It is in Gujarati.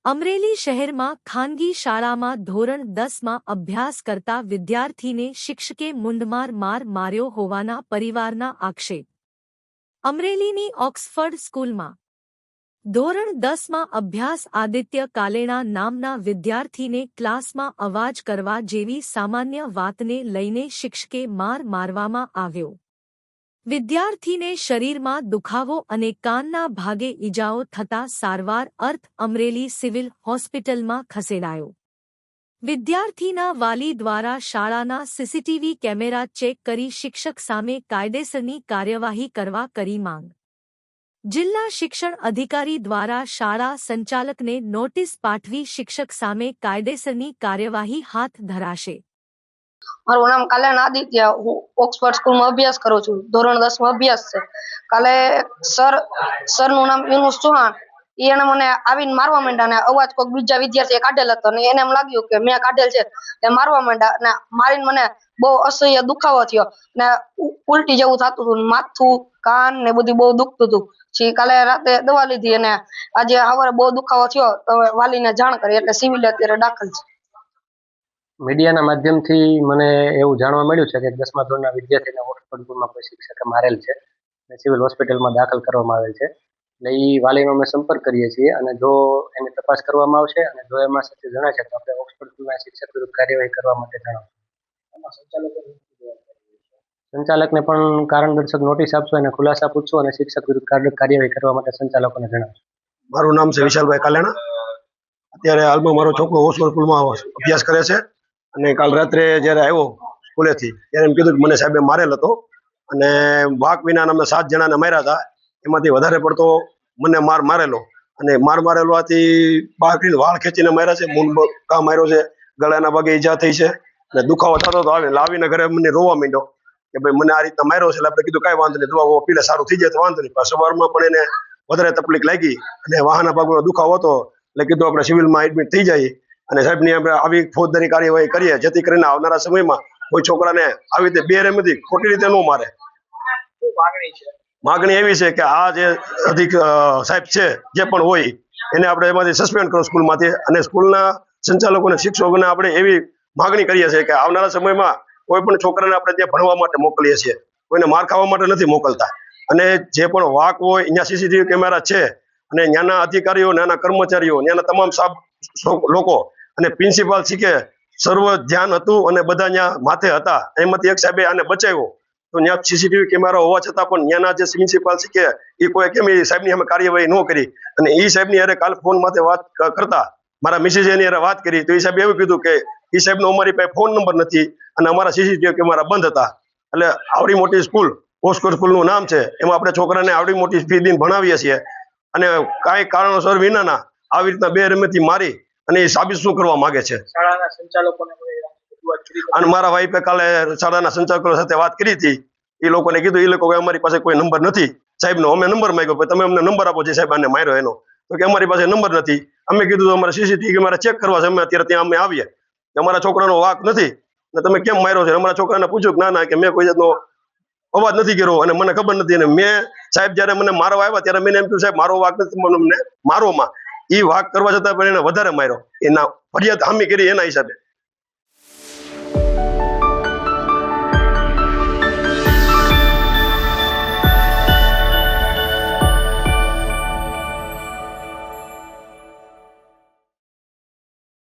અમરેલી શહેરમાં ખાનગી શાળામાં ધોરણ 10માં અભ્યાસ કરતા વિદ્યાર્થીને શિક્ષકે મૂંઢમાર માર માર્યો હોવાના પરિવારના આક્ષેપ। અમરેલીની ઓક્સફર્ડ સ્કૂલમાં ધોરણ 10માં અભ્યાસ આદિત્ય કાલેણા નામના વિદ્યાર્થીને ક્લાસમાં અવાજ કરવા જેવી સામાન્ય વાતને લઈને શિક્ષકે માર મારવામાં આવ્યો। વિદ્યાર્થીને શરીરમાં દુખાવો અને કાનના ભાગે ઈજાઓ થતા સારવાર અર્થ અમરેલી સિવિલ હોસ્પિટલમાં ખસેડાયો। વિદ્યાર્થીના વાલી દ્વારા શાળાના સીસીટીવી કેમેરા ચેક કરી શિક્ષક સામે કાયદેસરની કાર્યવાહી કરવા કરી માંગ। જિલ્લા શિક્ષણ અધિકારી દ્વારા શાળા સંચાલકને નોટિસ પાઠવી શિક્ષક સામે કાયદેસરની કાર્યવાહી હાથ ધરાશે। મારું નામ કાલેણા આદિત્ય, હું ઓક્સફર્ડ સ્કૂલમાં અભ્યાસ કરું છું। ધોરણ 10માં અભ્યાસ છે। કાલે સરનું નામ યુનુસ ચૌહાણ, એને મને આવીને મારવા માંડ્યા ને અવાજ કોઈક બીજા વિદ્યાર્થીએ કાઢેલ હતો ને એને એમ લાગ્યું કે મેં કાઢેલ છે એ મારવા માંડ્યા અને મારીને મને બહુ અસહ્ય દુખાવો થયો ને ઉલટી જેવું થતું હતું, માથું કાન ને બધું બહુ દુખતું હતું। પછી કાલે રાતે દવા લીધી અને આજે સવારે બહુ દુખાવો થયો તો વાલીને જાણ કરી એટલે સિવિલ અત્યારે દાખલ છે। મીડિયાના માધ્યમથી મને એવું જાણવા મળ્યું છે કે 10મા ધોરણના વિદ્યાર્થીને ઓક્સફર્ડ સ્કૂલમાં કોઈ શિક્ષકે મારેલ છે અને સિવિલ હોસ્પિટલમાં દાખલ કરવામાં આવેલ છે। એટલે એ વાલીનો અમે સંપર્ક કરીએ છીએ અને જો એની તપાસ કરવામાં આવશે અને જો એમાં સત્ય જણાશે તો આપણે ઓક્સફર્ડ સ્કૂલના શિક્ષક વિરુદ્ધ કાર્યવાહી કરવા માટે જણાવશું। સંચાલકને પણ કારણદર્શક નોટિસ આપશું અને ખુલાસા પૂછશું અને શિક્ષક વિરુદ્ધ કાર્યવાહી કરવા માટે સંચાલકોને જણાવશું। મારું નામ છે વિશાલભાઈ કાલેણા। અત્યારે હાલમાં મારો છોકરો ઓક્સફર્ડ સ્કૂલમાં અભ્યાસ કરે છે અને કાલ રાત્રે જ્યારે આવ્યો સ્કૂલેથી ત્યારે એમ કીધું કે મને સાહેબે મારેલ હતો અને વાક વિનાના અમે 7 જણાને માર્યા હતા, એમાંથી વધારે પડતો મને મારેલો અને મારેલો આથી બહાર કરીને વાળ ખેંચીને માર્યા છે, મૂંઢ ઘા માર્યો છે, ગળાના ભાગે ઈજા થઈ છે અને દુખાવો થતો તો આવીને ઘરે મને રોવા માંડ્યો કે ભાઈ મને આ રીતના માર્યો છે। એટલે આપણે કીધું કાંઈ વાંધો નહીં, દવા પીલે સારું થઈ જાય તો વાંધો નહીં, પણ સવારમાં પણ એને વધારે તકલીફ લાગી અને વાહના ભાગનો દુખાવો હતો એટલે કીધું આપણે સિવિલમાં એડમિટ થઈ જાય અને સાહેબની આપણે આવી ફોજદારી કાર્યવાહી કરીએ જેથી કરીને આવનારા સમયમાં કોઈ છોકરાને આવી રીતે બેરહેમથી ખોટી રીતે ન મારે। માગણી એવી છે કે આ જે અધિક સાહેબ છે જે પણ હોય એને આપણે એમાંથી સસ્પેન્ડ કરો સ્કૂલમાંથી અને સ્કૂલના સંચાલકોને શિક્ષકોને આપણે એવી માગણી કરીએ છીએ કે આવનારા સમયમાં કોઈ પણ છોકરાને આપણે ત્યાં ભણવા માટે મોકલીએ છીએ, કોઈને માર ખાવા માટે નથી મોકલતા અને જે પણ વાક હોય અહીંયા સીસીટીવી કેમેરા છે અને ત્યાંના અધિકારીઓ, ત્યાંના કર્મચારીઓ, ત્યાંના તમામ લોકો અને પ્રિન્સિપાલ શીખે સર્વ ધ્યાન હતું અને બધા ત્યાં માથે હતા। એમાંથી એક સાહેબે આને બચાવ્યો તો ત્યાં સીસીટીવી કેમેરા હોવા છતાં પણ ત્યાંના જે પ્રિન્સિપાલ શીખે એ કોઈ કેમ એ સાહેબની અમે કાર્યવાહી ન કરી અને એ સાહેબની અરે કાલ ફોન માથે વાત કરતા મારા મિસિસ એની અરે વાત કરી તો એ સાહેબે એવું કીધું કે એ સાહેબનો અમારી પાસે ફોન નંબર નથી અને અમારા સીસીટીવી કેમેરા બંધ હતા। એટલે આવડી મોટી સ્કૂલ ઓક્સફર્ડ સ્કૂલનું નામ છે, એમાં આપણે છોકરાને આવડી મોટી ફી દઈને ભણાવીએ છીએ અને કાંઈ કારણોસર વિનાના આવી રીતના બેરહેમથી મારી અને એ સાબિત શું કરવા માંગે છે। શાળાના સંચાલકોને અને મારા વાઈફે કાલે શાળાના સંચાલકો સાથે વાત કરી હતી, એ લોકોને કીધું એ લોકો અમારી પાસે કોઈ નંબર નથી સાહેબનો। અમે નંબર માંગ્યો, તમે અમને નંબર આપો જે સાહેબ આને માર્યો એનો, તો કે અમારી પાસે નંબર નથી। અમે કીધું અમારે સીસીટીવી કેમેરા ચેક કરવા છે, અમે અત્યારે ત્યાં અમે આવીએ કે અમારા છોકરાનો વાક નથી ને તમે કેમ માર્યો છે। અમારા છોકરાને પૂછ્યું કે ના કે મેં કોઈ જાતનો અવાજ નથી કર્યો અને મને ખબર નથી અને મેં સાહેબ જ્યારે મને મારવા આવ્યા ત્યારે મેં એમ કહ્યું સાહેબ મારો વાક નથી, મને મારોમાં એ વાક કરવા છતાં પણ એને વધારે માર્યો, એના ફરિયાદ હામી કરી એના હિસાબે।